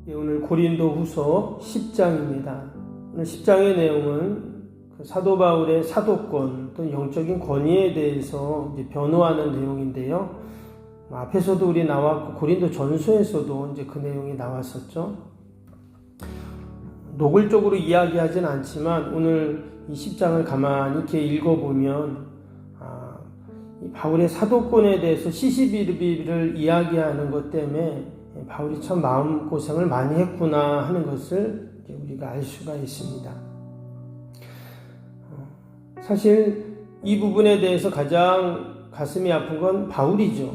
오늘 고린도후서 10장입니다. 오늘 10장의 내용은 사도 바울의 사도권 또는 영적인 권위에 대해서 이제 변호하는 내용인데요. 앞에서도 우리 나왔고 고린도 전서에서도 이제 그 내용이 나왔었죠. 노골적으로 이야기하진 않지만 오늘 이 10장을 가만히 이렇게 읽어보면 이 바울의 사도권에 대해서 시시비비를 이야기하는 것 때문에 바울이 참 마음고생을 많이 했구나 하는 것을 우리가 알 수가 있습니다. 사실 이 부분에 대해서 가장 가슴이 아픈 건 바울이죠.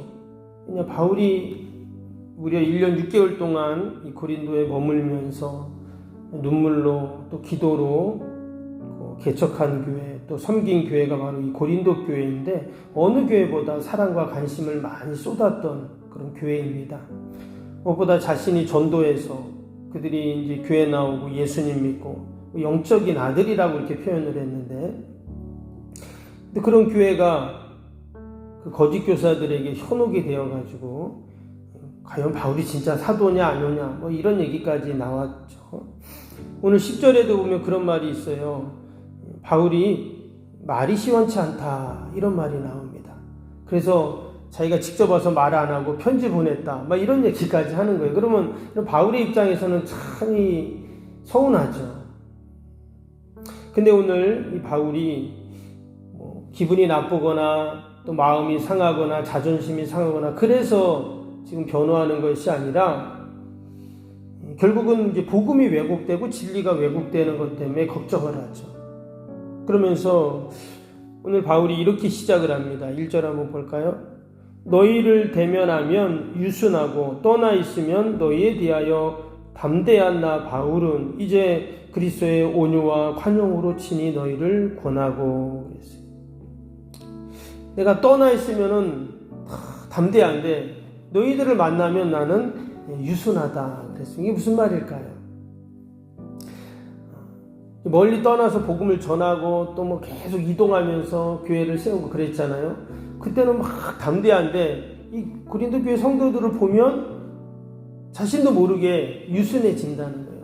그냥 바울이 무려 1년 6개월 동안 이 고린도에 머물면서 눈물로 또 기도로 개척한 교회, 또 섬긴 교회가 바로 이 고린도 교회인데 어느 교회보다 사랑과 관심을 많이 쏟았던 그런 교회입니다. 무엇보다 자신이 전도해서 그들이 이제 교회 나오고 예수님 믿고 영적인 아들이라고 이렇게 표현을 했는데, 근데 그런 교회가 그 거짓 교사들에게 현혹이 되어가지고 과연 바울이 진짜 사도냐 아니냐 뭐 이런 얘기까지 나왔죠. 오늘 10절에도 보면 그런 말이 있어요. 바울이 말이 시원치 않다 이런 말이 나옵니다. 그래서 자기가 직접 와서 말 안 하고 편지 보냈다 막 이런 얘기까지 하는 거예요. 그러면 바울의 입장에서는 참 서운하죠. 근데 오늘 이 바울이 기분이 나쁘거나 또 마음이 상하거나 자존심이 상하거나 그래서 지금 변호하는 것이 아니라 결국은 이제 복음이 왜곡되고 진리가 왜곡되는 것 때문에 걱정을 하죠. 그러면서 오늘 바울이 이렇게 시작을 합니다. 1절 한번 볼까요? 너희를 대면하면 유순하고 떠나 있으면 너희에 대하여 담대한 나 바울은 이제 그리스도의 온유와宽容으로 친히 너희를 권하고 그랬어요. 내가 떠나 있으면은 담대한데 너희들을 만나면 나는 유순하다 그랬어요. 이게 무슨 말일까요? 멀리 떠나서 복음을 전하고 또 뭐 계속 이동하면서 교회를 세우고 그랬잖아요. 그때는 막 담대한데 이 고린도 교회 성도들을 보면 자신도 모르게 유순해진다는 거예요.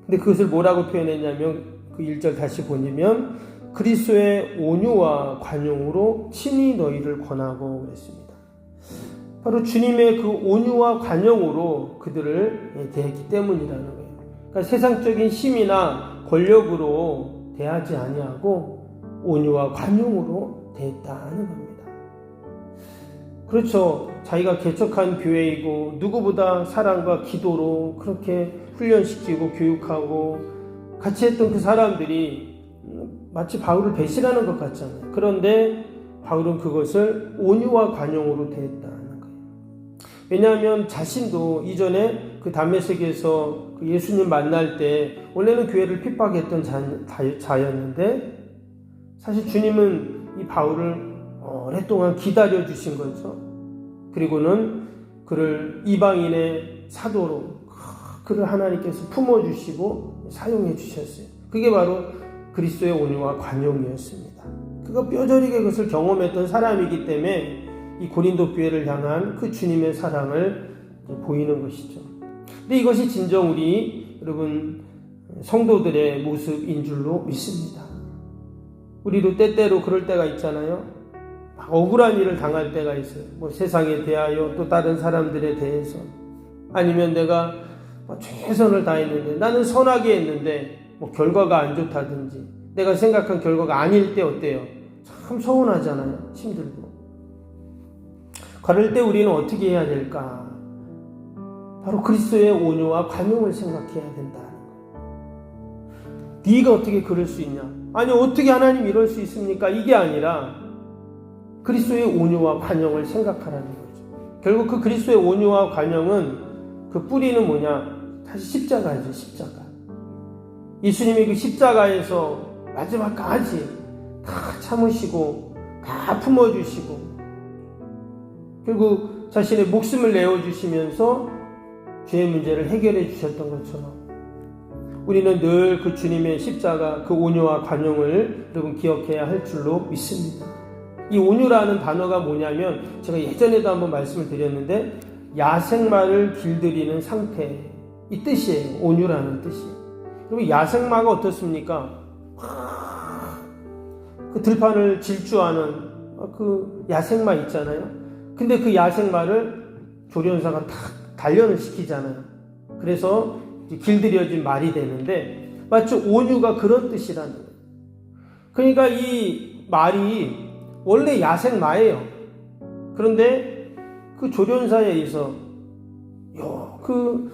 근데 그것을 뭐라고 표현했냐면 그 1절 다시 보면 그리스도의 온유와 관용으로 친히 너희를 권하고 그랬습니다. 바로 주님의 그 온유와 관용으로 그들을 대했기 때문이라는 거예요. 그러니까 세상적인 힘이나 권력으로 대하지 아니하고 온유와 관용으로 대했다는 겁니다. 그렇죠. 자기가 개척한 교회이고 누구보다 사랑과 기도로 그렇게 훈련시키고 교육하고 같이 했던 그 사람들이 마치 바울을 배신하는 것 같잖아요. 그런데 바울은 그것을 온유와 관용으로 대했다는 거예요. 왜냐하면 자신도 이전에 그 다메섹에서 그 예수님 만날 때 원래는 교회를 핍박했던 자였는데 사실 주님은 이 바울을 오랫동안 기다려 주신 거죠. 그리고는 그를 이방인의 사도로 그를 하나님께서 품어주시고 사용해 주셨어요. 그게 바로 그리스도의 온유와 관용이었습니다. 그가 뼈저리게 그것을 경험했던 사람이기 때문에 이 고린도 교회를 향한 그 주님의 사랑을 보이는 것이죠. 근데 이것이 진정 우리 여러분 성도들의 모습인 줄로 믿습니다. 우리도 때때로 그럴 때가 있잖아요. 억울한 일을 당할 때가 있어요. 뭐 세상에 대하여 또 다른 사람들에 대해서 아니면 내가 최선을 다했는데 나는 선하게 했는데 뭐 결과가 안 좋다든지 내가 생각한 결과가 아닐 때 어때요? 참 서운하잖아요. 힘들고. 그럴 때 우리는 어떻게 해야 될까? 바로 그리스도의 온유와 관용을 생각해야 된다. 네가 어떻게 그럴 수 있냐? 아니 어떻게 하나님 이럴 수 있습니까? 이게 아니라 그리스도의 온유와 관용을 생각하라는 거죠. 결국 그 그리스도의 온유와 관용은 그 뿌리는 뭐냐? 다시 십자가죠. 십자가. 예수님이 그 십자가에서 마지막까지 다 참으시고 다 품어주시고 결국 자신의 목숨을 내어주시면서 죄의 문제를 해결해 주셨던 것처럼 우리는 늘 그 주님의 십자가 그 온유와 관용을 여러분 기억해야 할 줄로 믿습니다. 이 온유라는 단어가 뭐냐면 제가 예전에도 한번 말씀을 드렸는데 야생마를 길들이는 상태 이 뜻이에요. 온유라는 뜻이. 그리고 야생마가 어떻습니까? 그 들판을 질주하는 그 야생마 있잖아요. 근데 그 야생마를 조련사가 탁 단련을 시키잖아요. 그래서 길들여진 말이 되는데 마치 온유가 그런 뜻이라는 거예요. 그러니까 이 말이 원래 야생마예요. 그런데 그 조련사에 의해서 그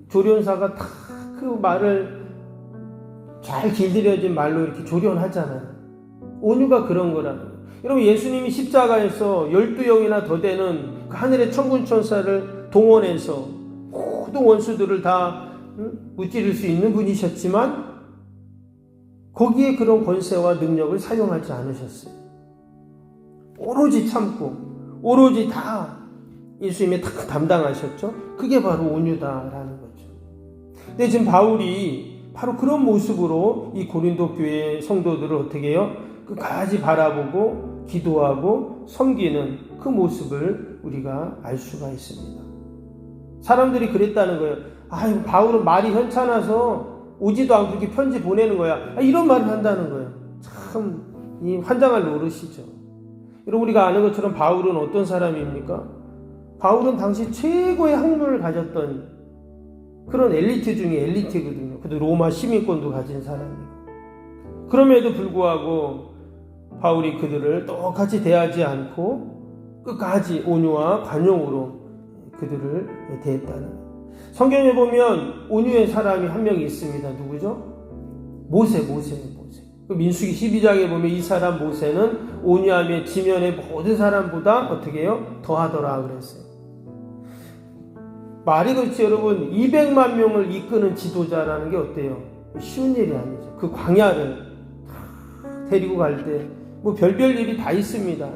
조련사가 다 그 말을 잘 길들여진 말로 이렇게 조련하잖아요. 온유가 그런 거라는 거예요. 여러분, 예수님이 십자가에서 12영이나 더 되는 그 하늘의 천군 천사를 동원해서 모든 원수들을 다 무찌를 수 있는 분이셨지만 거기에 그런 권세와 능력을 사용하지 않으셨어요. 오로지 참고 오로지 다 예수님이 다 담당하셨죠. 그게 바로 온유다라는 거죠. 근데 지금 바울이 바로 그런 모습으로 이 고린도 교회 성도들을 어떻게 해요? 끝까지 바라보고 기도하고 섬기는 그 모습을 우리가 알 수가 있습니다. 사람들이 그랬다는 거예요. 아이고, 바울은 말이 현찮아서 오지도 않고 이렇게 편지 보내는 거야. 이런 말을 한다는 거예요. 참 이 환장할 노릇이죠. 여러분, 우리가 아는 것처럼 바울은 어떤 사람입니까? 바울은 당시 최고의 학문을 가졌던 그런 엘리트 중에 엘리트거든요. 그도 로마 시민권도 가진 사람이고. 그럼에도 불구하고 바울이 그들을 똑같이 대하지 않고 끝까지 온유와 관용으로 그들을 대했다는 거예요. 성경에 보면 온유의 사람이 한 명이 있습니다. 누구죠? 모세. 그 민수기 12장에 보면 이 사람 모세는 온유함에 지면의 모든 사람보다 어떻게 해요? 더하더라 그랬어요. 말이 그렇지 여러분, 200만 명을 이끄는 지도자라는 게 어때요? 쉬운 일이 아니죠. 그 광야를 데리고 갈 때 뭐 별별 일이 다 있습니다.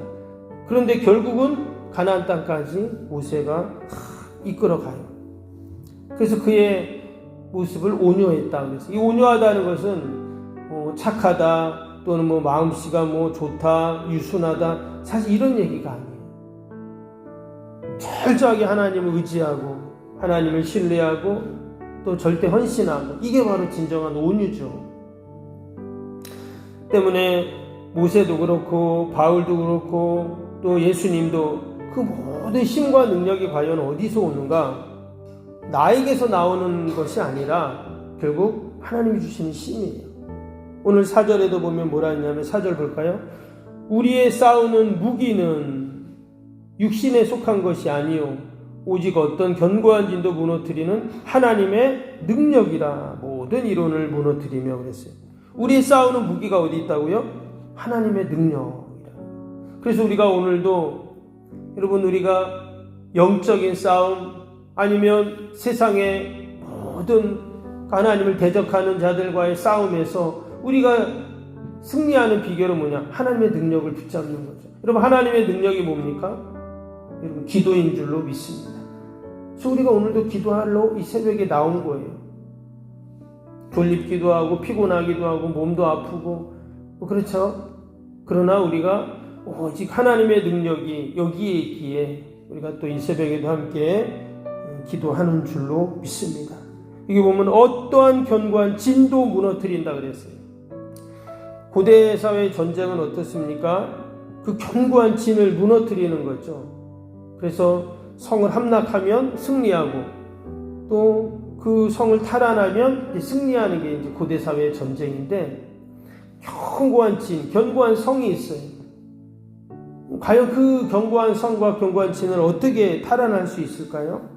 그런데 결국은 가나안 땅까지 모세가 이끌어 가요. 그래서 그의 모습을 온유했다 그랬어요. 이 온유하다는 것은 착하다 또는 뭐 마음씨가 뭐 좋다, 유순하다, 사실 이런 얘기가 아니에요. 철저하게 하나님을 의지하고 하나님을 신뢰하고 또 절대 헌신하고, 이게 바로 진정한 온유죠. 때문에 모세도 그렇고 바울도 그렇고 또 예수님도 그 모든 힘과 능력이 과연 어디서 오는가? 나에게서 나오는 것이 아니라 결국 하나님이 주시는 힘이에요. 오늘 4절에도 보면 뭐라 했냐면, 4절 볼까요? 우리의 싸우는 무기는 육신에 속한 것이 아니요 오직 어떤 견고한 진도 무너뜨리는 하나님의 능력이라 모든 이론을 무너뜨리며 그랬어요. 우리의 싸우는 무기가 어디 있다고요? 하나님의 능력이라. 그래서 우리가 오늘도 여러분, 우리가 영적인 싸움 아니면 세상의 모든 하나님을 대적하는 자들과의 싸움에서 우리가 승리하는 비결은 뭐냐? 하나님의 능력을 붙잡는 거죠. 여러분, 하나님의 능력이 뭡니까? 여러분, 기도인 줄로 믿습니다. 그래서 우리가 오늘도 기도하러 이 새벽에 나온 거예요. 졸립기도 하고 피곤하기도 하고 몸도 아프고 그렇죠. 그러나 우리가 오직 하나님의 능력이 여기에 있기에 우리가 또 이 새벽에도 함께 기도하는 줄로 믿습니다. 여기 보면 어떠한 견고한 진도 무너뜨린다 그랬어요. 고대 사회의 전쟁은 어떻습니까? 그 견고한 진을 무너뜨리는 거죠. 그래서 성을 함락하면 승리하고 또 그 성을 탈환하면 승리하는 게 이제 고대 사회의 전쟁인데, 견고한 진, 견고한 성이 있어요. 과연 그 견고한 성과 견고한 진을 어떻게 탈환할 수 있을까요?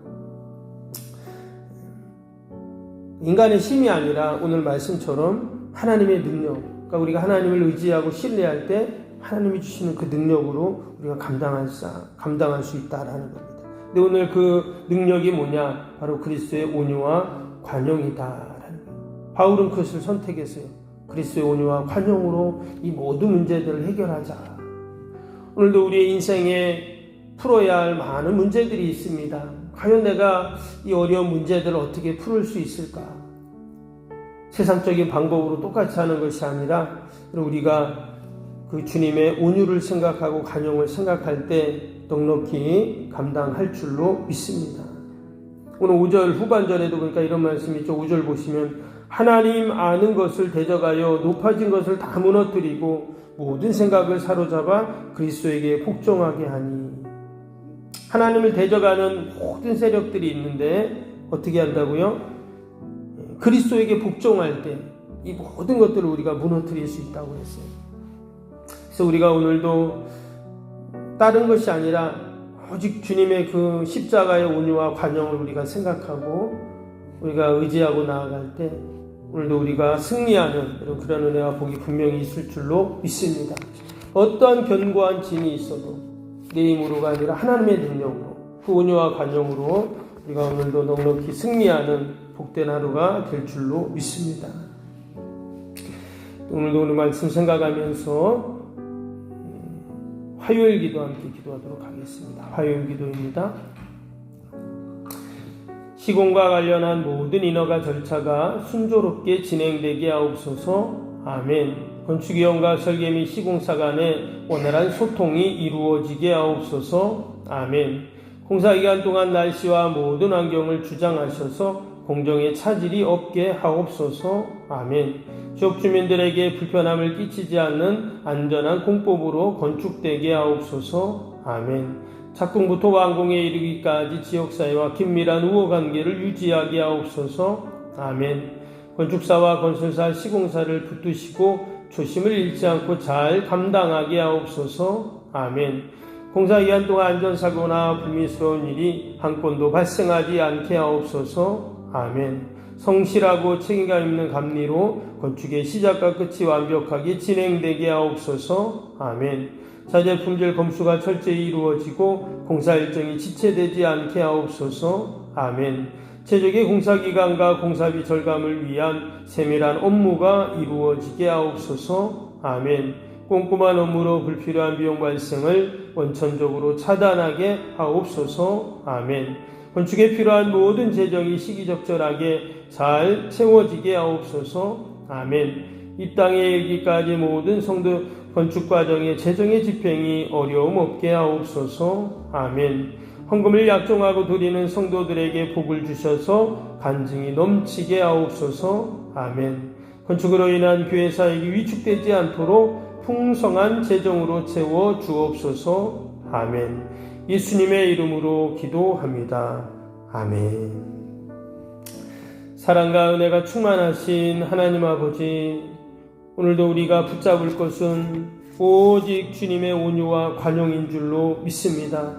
인간의 힘이 아니라 오늘 말씀처럼 하나님의 능력, 그러니까 우리가 하나님을 의지하고 신뢰할 때 하나님이 주시는 그 능력으로 우리가 감당할 수 있다라는 겁니다. 근데 오늘 그 능력이 뭐냐? 바로 그리스도의 온유와 관용이다라는 거예요. 바울은 그것을 선택했어요. 그리스도의 온유와 관용으로 이 모든 문제들을 해결하자. 오늘도 우리의 인생에 풀어야 할 많은 문제들이 있습니다. 과연 내가 이 어려운 문제들을 어떻게 풀을 수 있을까? 세상적인 방법으로 똑같이 하는 것이 아니라 우리가 그 주님의 온유를 생각하고 관용을 생각할 때 넉넉히 감당할 줄로 믿습니다. 오늘 5절 후반절에도 그러니까 이런 말씀이 있죠. 5절 보시면 하나님 아는 것을 대적하여 높아진 것을 다 무너뜨리고 모든 생각을 사로잡아 그리스도에게 복종하게 하니. 하나님을 대적하는 모든 세력들이 있는데 어떻게 한다고요? 그리스도에게 복종할 때 이 모든 것들을 우리가 무너뜨릴 수 있다고 했어요. 그래서 우리가 오늘도 다른 것이 아니라 오직 주님의 그 십자가의 온유와 관용을 우리가 생각하고 우리가 의지하고 나아갈 때 오늘도 우리가 승리하는 그런 은혜와 복이 분명히 있을 줄로 믿습니다. 어떠한 견고한 진이 있어도 내 힘으로가 아니라 하나님의 능력으로 그 온유와 관용으로 우리가 오늘도 넉넉히 승리하는 복된 하루가 될 줄로 믿습니다. 오늘도 오늘 말씀 생각하면서 화요일 기도 함께 기도하도록 하겠습니다. 화요일 기도입니다. 시공과 관련한 모든 인허가 절차가 순조롭게 진행되게 하옵소서. 아멘. 건축위원과 설계 및 시공사 간의 원활한 소통이 이루어지게 하옵소서. 아멘. 공사기간 동안 날씨와 모든 환경을 주장하셔서 공정에 차질이 없게 하옵소서. 아멘. 지역 주민들에게 불편함을 끼치지 않는 안전한 공법으로 건축되게 하옵소서. 아멘. 착공부터 완공에 이르기까지 지역사회와 긴밀한 우호관계를 유지하게 하옵소서. 아멘. 건축사와 건설사, 시공사를 붙드시고 조심을 잃지 않고 잘 감당하게 하옵소서. 아멘. 공사기간 동안 안전사고나 불미스러운 일이 한 건도 발생하지 않게 하옵소서. 아멘. 성실하고 책임감 있는 감리로 건축의 시작과 끝이 완벽하게 진행되게 하옵소서. 아멘. 자재 품질 검수가 철저히 이루어지고 공사 일정이 지체되지 않게 하옵소서. 아멘. 최적의 공사기간과 공사비 절감을 위한 세밀한 업무가 이루어지게 하옵소서. 아멘. 꼼꼼한 업무로 불필요한 비용 발생을 원천적으로 차단하게 하옵소서. 아멘. 건축에 필요한 모든 재정이 시기적절하게 잘 채워지게 하옵소서. 아멘. 이 땅에 이르기까지 모든 성도 건축 과정의 재정의 집행이 어려움 없게 하옵소서. 아멘. 헌금을 약정하고 드리는 성도들에게 복을 주셔서 간증이 넘치게 하옵소서. 아멘. 건축으로 인한 교회 사역이 위축되지 않도록 풍성한 재정으로 채워 주옵소서. 아멘. 예수님의 이름으로 기도합니다. 아멘. 사랑과 은혜가 충만하신 하나님 아버지, 오늘도 우리가 붙잡을 것은 오직 주님의 온유와 관용인 줄로 믿습니다.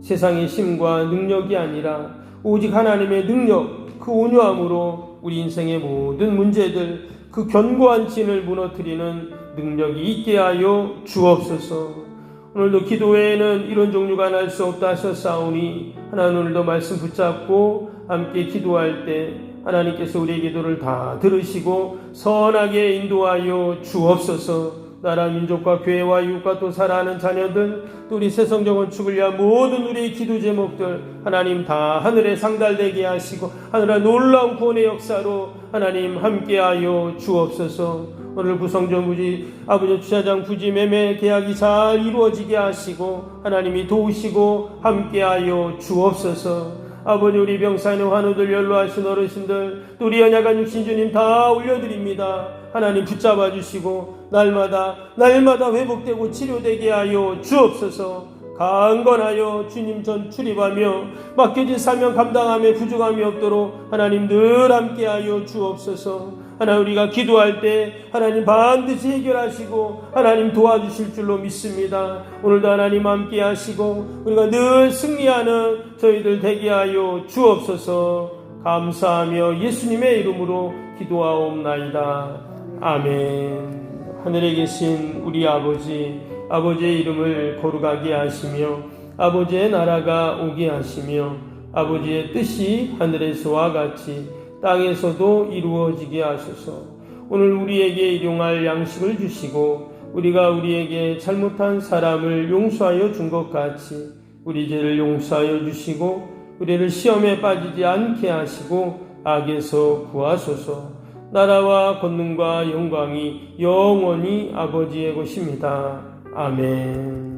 세상의 힘과 능력이 아니라 오직 하나님의 능력, 그 온유함으로 우리 인생의 모든 문제들, 그 견고한 진을 무너뜨리는 능력이 있게 하여 주옵소서. 오늘도 기도 외에는 이런 종류가 날 수 없다 하셨사오니 하나님 오늘도 말씀 붙잡고 함께 기도할 때 하나님께서 우리의 기도를 다 들으시고 선하게 인도하여 주옵소서. 나라 민족과 교회와 이웃과 또 사랑하는 자녀들, 또 우리 새성전 건축을 위한 모든 우리의 기도 제목들 하나님 다 하늘에 상달되게 하시고 하늘의 놀라운 구원의 역사로 하나님 함께하여 주옵소서. 오늘 구성전 부지 아버지 주차장 부지 매매 계약이 잘 이루어지게 하시고 하나님이 도우시고 함께하여 주옵소서. 아버지 우리 병사의 환우들 연로하신 어르신들 또 우리 연약한 육신 주님 다 올려드립니다. 하나님 붙잡아 주시고 날마다 회복되고 치료되게 하여 주옵소서. 강건하여 주님 전 출입하며 맡겨진 사명 감당함에 부족함이 없도록 하나님 늘 함께하여 주옵소서. 하나님 우리가 기도할 때 하나님 반드시 해결하시고 하나님 도와주실 줄로 믿습니다. 오늘도 하나님 함께 하시고 우리가 늘 승리하는 저희들 되게 하여 주옵소서. 감사하며 예수님의 이름으로 기도하옵나이다. 아멘. 하늘에 계신 우리 아버지의 이름을 거룩하게 하시며 아버지의 나라가 오게 하시며 아버지의 뜻이 하늘에서와 같이 땅에서도 이루어지게 하소서. 오늘 우리에게 일용할 양식을 주시고 우리가 우리에게 잘못한 사람을 용서하여 준 것 같이 우리 죄를 용서하여 주시고 우리를 시험에 빠지지 않게 하시고 악에서 구하소서. 나라와 권능과 영광이 영원히 아버지의 것입니다. 아멘.